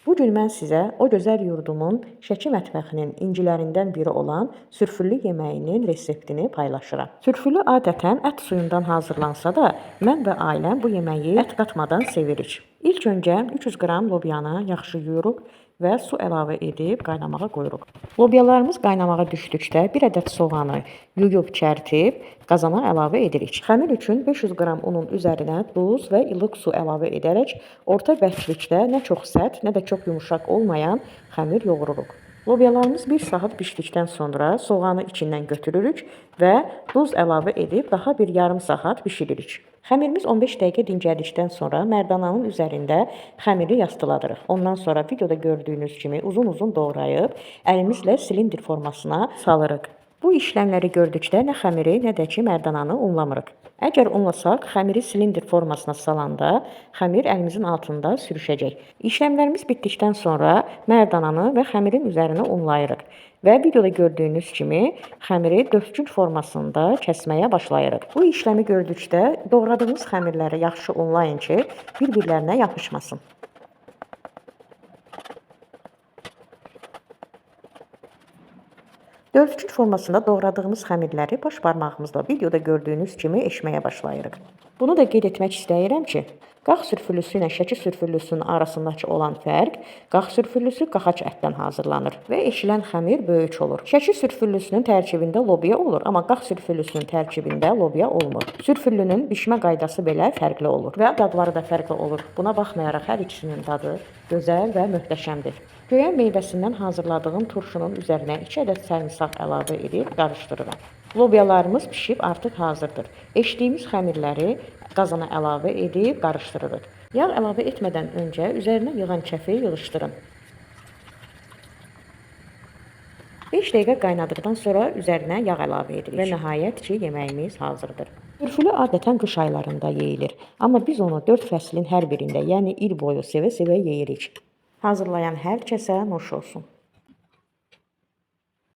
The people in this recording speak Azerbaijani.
Bu gün mən sizə o gözəl yurdumun Şəki mətbəxinin incilərindən biri olan sürfüllü yeməyinin reseptini paylaşıram. Sürfüllü adətən ət suyundan hazırlansa da, mən və ailəm bu yeməyi ət qatmadan sevirik. İlk öncə 300 qram lobyanı yaxşı yuyuruq və su əlavə edib qaynamağa qoyuruq. Lobyalarımız qaynamağa düşdükdə 1 ədəd soğanı yuyub kərtib qazana əlavə edirik. Xəmir üçün 500 qram unun üzərinə duz və ilıq su əlavə edərək orta bərklikdə nə çox sərt, nə də çox yumuşaq olmayan xəmir yoğururuq. Lobyalarımız 1 saat bişdikdən sonra soğanı içindən götürürük və duz əlavə edib daha bir yarım saat bişiririk. Xəmirimiz 15 dəqiqə dincəldikdən sonra mərdananın üzərində xəmiri yastıladırıq. Ondan sonra videoda gördüyünüz kimi uzun-uzun doğrayıb əlimizlə silindr formasına salırıq. Bu işləmləri gördükdə nə xəmiri, nə də ki mərdananı unlamırıq. Əgər unlasaq, xəmiri silindr formasına salanda xəmir əlimizin altında sürüşəcək. İşləmlərimiz bitdikdən sonra mərdananı və xəmirin üzərinə unlayırıq və videoda gördüyünüz kimi xəmiri dörtgün formasında kəsməyə başlayırıq. Bu işləmi gördükdə doğradığımız xəmirləri yaxşı unlayın ki, bir-birlərinə yapışmasın. Dörtgün formasında doğradığımız xəmirləri baş barmağımızla videoda gördüyünüz kimi eşməyə başlayırıq. Bunu da qeyd etmək istəyirəm ki, qax sürfüllüsü ilə şəki sürfüllüsünün arasındakı olan fərq, qax sürfüllüsü qaxac ətdən hazırlanır və eşilən xəmir böyük olur. Şəki sürfüllüsünün tərkibində lobya olur, amma qax sürfüllüsünün tərkibində lobya olmur. Sürfüllünün bişmə qaydası belə fərqli olur və dadları da fərqli olur. Buna baxmayaraq hər ikisinin dadı gözəl və möhtəşəmdir. Göyən meyvəsindən hazırladığım turşunun üzərinə 2 ədəd sarımsaq əlavə edib qarışdırıram. Lobyalarımız pişib artıq hazırdır. Eşdiyimiz xəmirləri qazana əlavə edib qarışdırırıq. Yağ əlavə etmədən öncə üzərinə yığan kəfi yığışdırın. 5 dəqiqə qaynadıqdan sonra üzərinə yağ əlavə edirik və nəhayət ki, yeməyimiz hazırdır. Sürfüllü adətən qış aylarında yeyilir, amma biz onu 4 fəslin hər birində, yəni il boyu sevə-sevə yeyirik. Hazırlayan hər kəsə nuş olsun.